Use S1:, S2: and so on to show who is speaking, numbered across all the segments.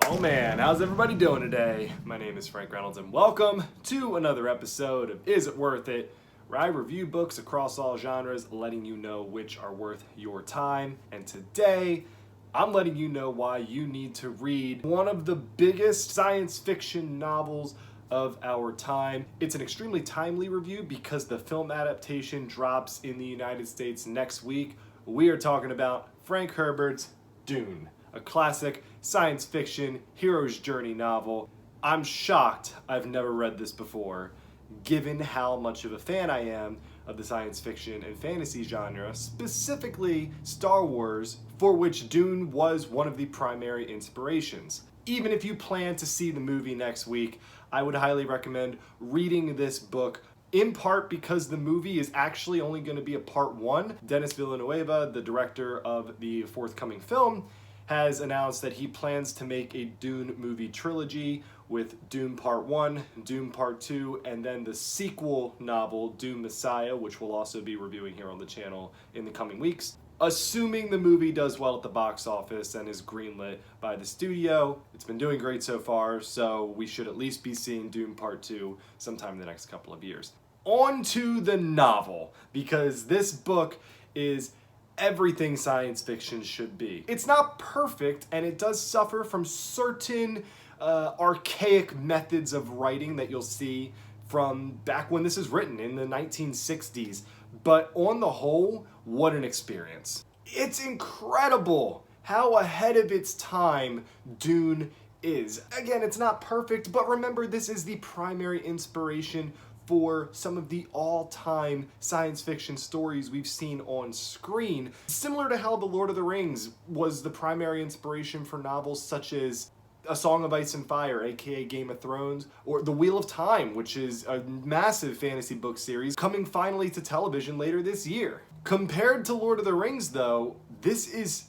S1: Oh man, how's everybody doing today? My name is Frank Reynolds and welcome to another episode of Is It Worth It?, where I review books across all genres, letting you know which are worth your time. And today, I'm letting you know why you need to read one of the biggest science fiction novels of our time. It's an extremely timely review because the film adaptation drops in the United States next week. We are talking about Frank Herbert's Dune, a classic science fiction hero's journey novel. I'm shocked I've never read this before, given how much of a fan I am of the science fiction and fantasy genre, specifically Star Wars, for which Dune was one of the primary inspirations. Even if you plan to see the movie next week, I would highly recommend reading this book, in part because the movie is actually only going to be a part one. Denis Villeneuve, the director of the forthcoming film, has announced that he plans to make a Dune movie trilogy with Dune Part 1, Dune Part 2, and then the sequel novel, Dune Messiah, which we'll also be reviewing here on the channel in the coming weeks. Assuming the movie does well at the box office and is greenlit by the studio. It's been doing great so far, so we should at least be seeing Dune Part 2 sometime in the next couple of years. On to the novel, because this book is everything science fiction should be. It's not perfect, and it does suffer from certain archaic methods of writing that you'll see from back when this is written in the 1960s. But on the whole, what an experience. It's incredible how ahead of its time Dune is. Again, it's not perfect, but remember, this is the primary inspiration for some of the all-time science fiction stories we've seen on screen. Similar to how The Lord of the Rings was the primary inspiration for novels such as A Song of Ice and Fire, aka Game of Thrones, or The Wheel of Time, which is a massive fantasy book series coming finally to television later this year. Compared to Lord of the Rings, though, this is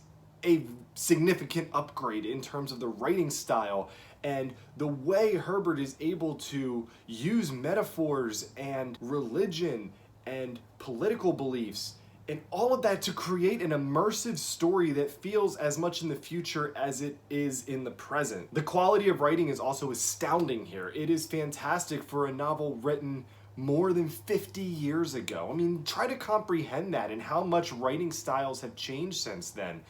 S1: a significant upgrade in terms of the writing style and the way Herbert is able to use metaphors and religion and political beliefs and all of that to create an immersive story that feels as much in the future as it is in the present. The quality of writing is also astounding here. It is fantastic for a novel written more than 50 years ago. I mean, try to comprehend that and how much writing styles have changed since then.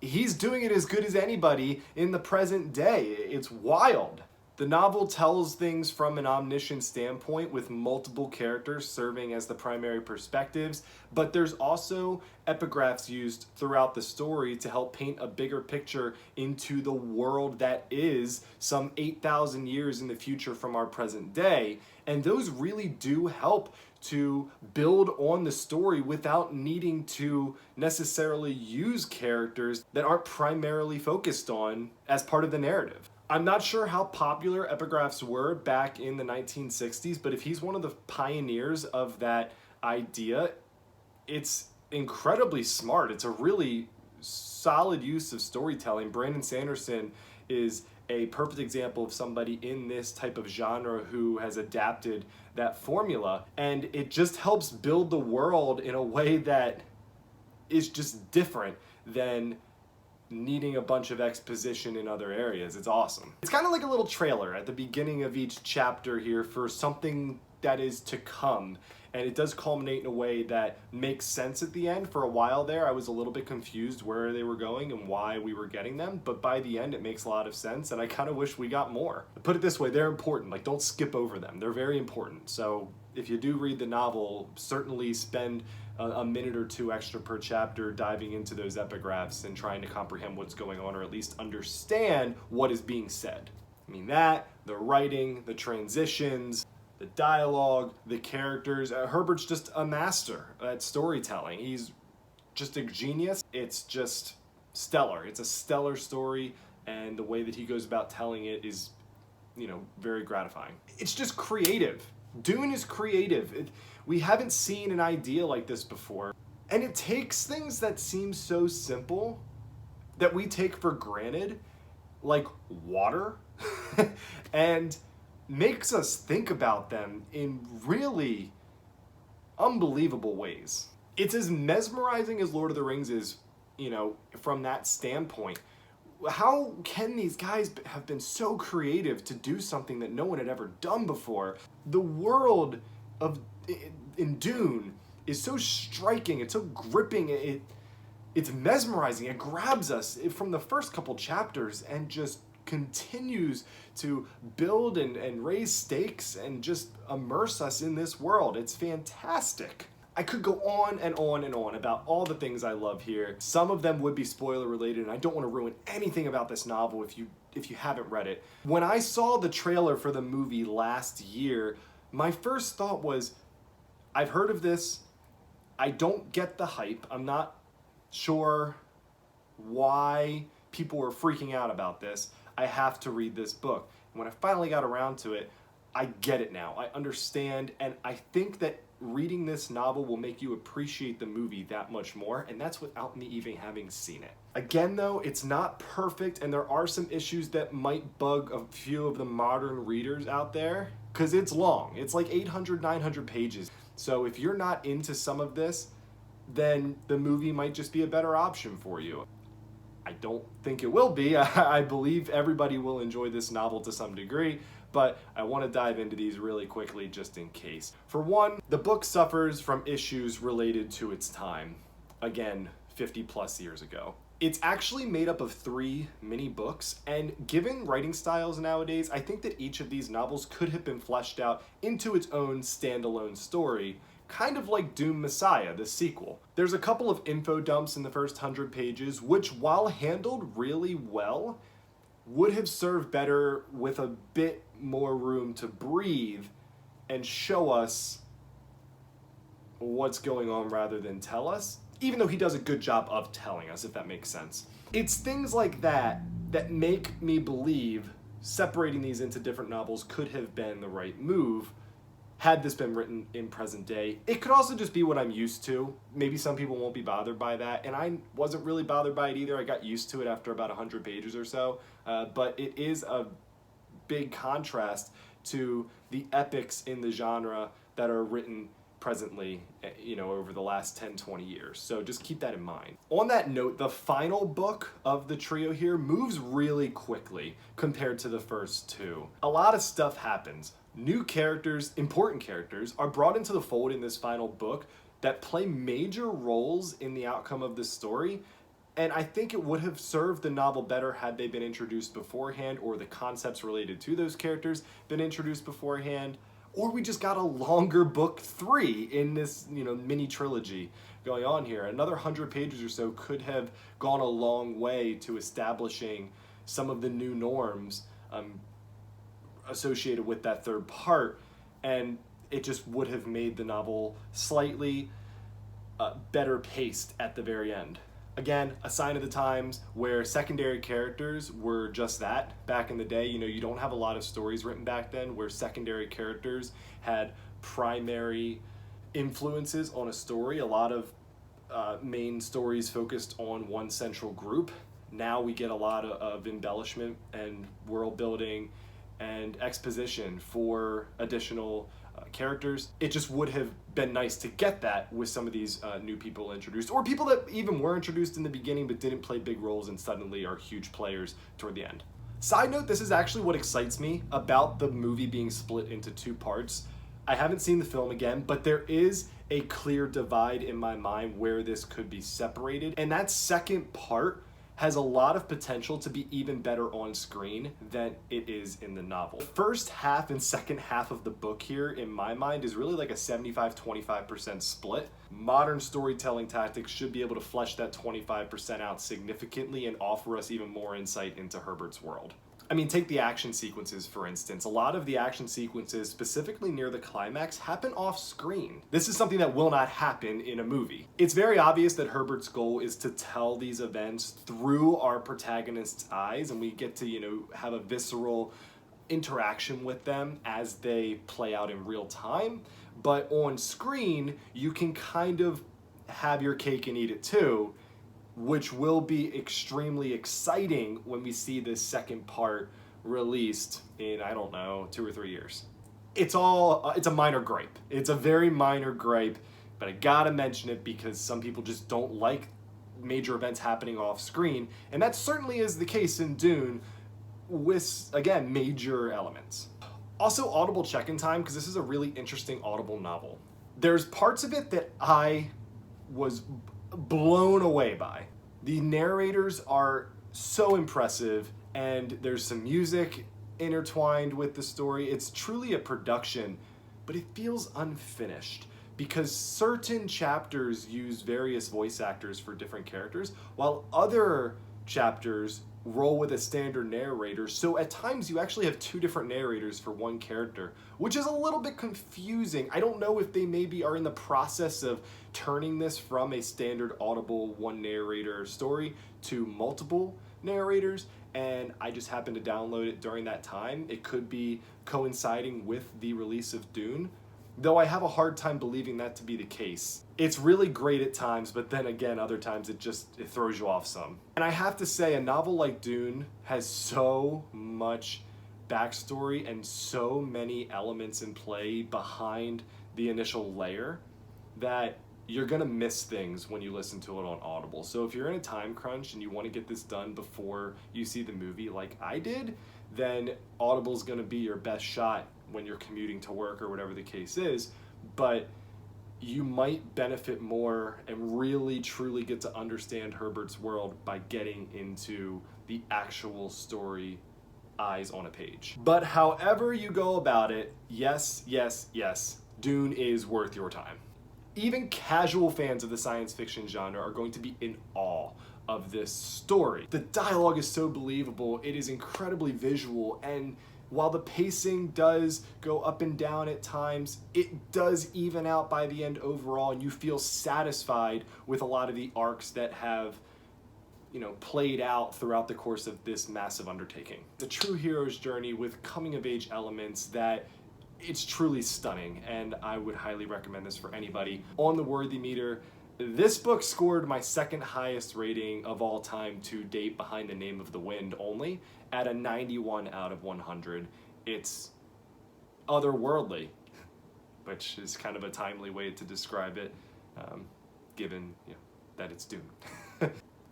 S1: He's doing it as good as anybody in the present day. It's wild. The novel tells things from an omniscient standpoint with multiple characters serving as the primary perspectives, but there's also epigraphs used throughout the story to help paint a bigger picture into the world that is some 8,000 years in the future from our present day, and those really do help to build on the story without needing to necessarily use characters that aren't primarily focused on as part of the narrative. I'm not sure how popular epigraphs were back in the 1960s, but if he's one of the pioneers of that idea, it's incredibly smart. It's a really solid use of storytelling. Brandon Sanderson is a perfect example of somebody in this type of genre who has adapted that formula, and it just helps build the world in a way that is just different than needing a bunch of exposition in other areas. It's awesome. It's kind of like a little trailer at the beginning of each chapter here for something that is to come, and it does culminate in a way that makes sense at the end. For a while there, I was a little bit confused where they were going and why we were getting them, but by the end, it makes a lot of sense, and I kind of wish we got more. Put it this way, they're important. Like, don't skip over them. They're very important. So if you do read the novel, certainly spend a minute or two extra per chapter diving into those epigraphs and trying to comprehend what's going on, or at least understand what is being said. I mean, that, the writing, the transitions, the dialogue, the characters. Herbert's just a master at storytelling. He's just a genius. It's just stellar. It's a stellar story, and the way that he goes about telling it is, very gratifying. It's just creative. Dune is creative. We haven't seen an idea like this before, and it takes things that seem so simple that we take for granted, like water, and makes us think about them in really unbelievable ways. It's as mesmerizing as Lord of the Rings is, from that standpoint. how can these guys have been so creative to do something that no one had ever done before? The world of in Dune is so striking, it's so gripping, it's mesmerizing, it grabs us from the first couple chapters and just continues to build and raise stakes and just immerse us in this world. It's fantastic. I could go on and on and on about all the things I love here. Some of them would be spoiler related, and I don't want to ruin anything about this novel if you haven't read it. When I saw the trailer for the movie last year, my first thought was, I've heard of this, I don't get the hype, I'm not sure why people were freaking out about this, I have to read this book. And when I finally got around to it, I get it now, I understand, and I think that reading this novel will make you appreciate the movie that much more, and that's without me even having seen it. Again though, it's not perfect, and there are some issues that might bug a few of the modern readers out there, because it's long. It's like 800, 900 pages. So if you're not into some of this, then the movie might just be a better option for you. I don't think it will be. I believe everybody will enjoy this novel to some degree, but I want to dive into these really quickly just in case. For one, the book suffers from issues related to its time. Again, 50 plus years ago. It's actually made up of 3 mini books, and given writing styles nowadays, I think that each of these novels could have been fleshed out into its own standalone story, kind of like Dune Messiah, the sequel. There's a couple of info dumps in the first 100 pages, which, while handled really well, would have served better with a bit more room to breathe and show us what's going on rather than tell us, even though he does a good job of telling us, if that makes sense. It's things like that that make me believe separating these into different novels could have been the right move had this been written in present day. It could also just be what I'm used to. Maybe some people won't be bothered by that, and I wasn't really bothered by it either. I got used to it after about 100 pages or so, but it is a big contrast to the epics in the genre that are written presently, over the last 10, 20 years. So just keep that in mind. On that note, the final book of the trio here moves really quickly compared to the first 2. A lot of stuff happens. New characters, important characters, are brought into the fold in this final book that play major roles in the outcome of the story, and I think it would have served the novel better had they been introduced beforehand, or the concepts related to those characters been introduced beforehand, or we just got a longer book 3 in this, mini trilogy going on here. Another 100 pages or so could have gone a long way to establishing some of the new norms associated with that third part, and it just would have made the novel slightly better paced at the very end. Again, a sign of the times where secondary characters were just that. Back in the day, you don't have a lot of stories written back then where secondary characters had primary influences on a story. A lot of main stories focused on one central group. Now we get a lot of embellishment and world building and exposition for additional characters. It just would have been nice to get that with some of these new people introduced, or people that even were introduced in the beginning but didn't play big roles and suddenly are huge players toward the end. Side note, this is actually what excites me about the movie being split into 2 parts. I haven't seen the film again, but there is a clear divide in my mind where this could be separated, and that second part has a lot of potential to be even better on screen than it is in the novel. The first half and second half of the book here, in my mind, is really like a 75-25% split. Modern storytelling tactics should be able to flesh that 25% out significantly and offer us even more insight into Herbert's world. Take the action sequences, for instance. A lot of the action sequences, specifically near the climax, happen off screen. This is something that will not happen in a movie. It's very obvious that Herbert's goal is to tell these events through our protagonist's eyes, and we get to, have a visceral interaction with them as they play out in real time. But on screen, you can kind of have your cake and eat it too, which will be extremely exciting when we see this second part released in, 2 or 3 years. It's a minor gripe. It's a very minor gripe, but I gotta mention it because some people just don't like major events happening off screen, and that certainly is the case in Dune with, again, major elements. Also, audible check-in time, because this is a really interesting audible novel. There's parts of it that I was blown away by. The narrators are so impressive, and there's some music intertwined with the story. It's truly a production, but it feels unfinished because certain chapters use various voice actors for different characters, while other chapters roll with a standard narrator. So at times you actually have two different narrators for one character, which is a little bit confusing. I don't know if they maybe are in the process of turning this from a standard audible one narrator story to multiple narrators, and I just happened to download it during that time. It could be coinciding with the release of Dune, though I have a hard time believing that to be the case. It's really great at times, but then again, other times it throws you off some. And I have to say, a novel like Dune has so much backstory and so many elements in play behind the initial layer that you're gonna miss things when you listen to it on Audible. So if you're in a time crunch and you want to get this done before you see the movie like I did, then Audible's gonna be your best shot when you're commuting to work or whatever the case is. But you might benefit more and really truly get to understand Herbert's world by getting into the actual story eyes on a page. But however you go about it, yes, Dune is worth your time. Even casual fans of the science fiction genre are going to be in awe of this story. The dialogue is so believable, it is incredibly visual, and while the pacing does go up and down at times, it does even out by the end overall, and you feel satisfied with a lot of the arcs that have, played out throughout the course of this massive undertaking. The true hero's journey with coming-of-age elements that it's truly stunning, and I would highly recommend this for anybody. On the worthy meter, this book scored my second highest rating of all time to date behind The Name of the Wind only, at a 91 out of 100. It's otherworldly, which is kind of a timely way to describe it, given that it's Dune.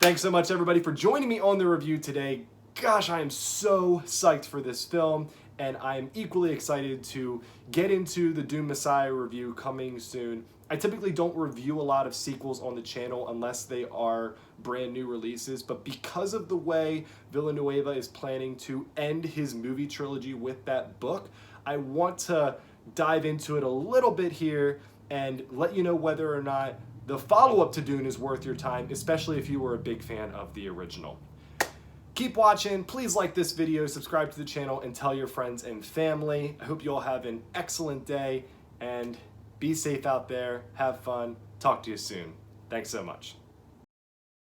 S1: Thanks so much, everybody, for joining me on the review today. Gosh, I am so psyched for this film, and I am equally excited to get into the Dune Messiah review coming soon. I typically don't review a lot of sequels on the channel unless they are brand new releases, but because of the way Villanueva is planning to end his movie trilogy with that book, I want to dive into it a little bit here and let you know whether or not the follow-up to Dune is worth your time, especially if you were a big fan of the original. Keep watching, please like this video, subscribe to the channel, and tell your friends and family. I hope you all have an excellent day, and be safe out there, have fun, talk to you soon. Thanks so much.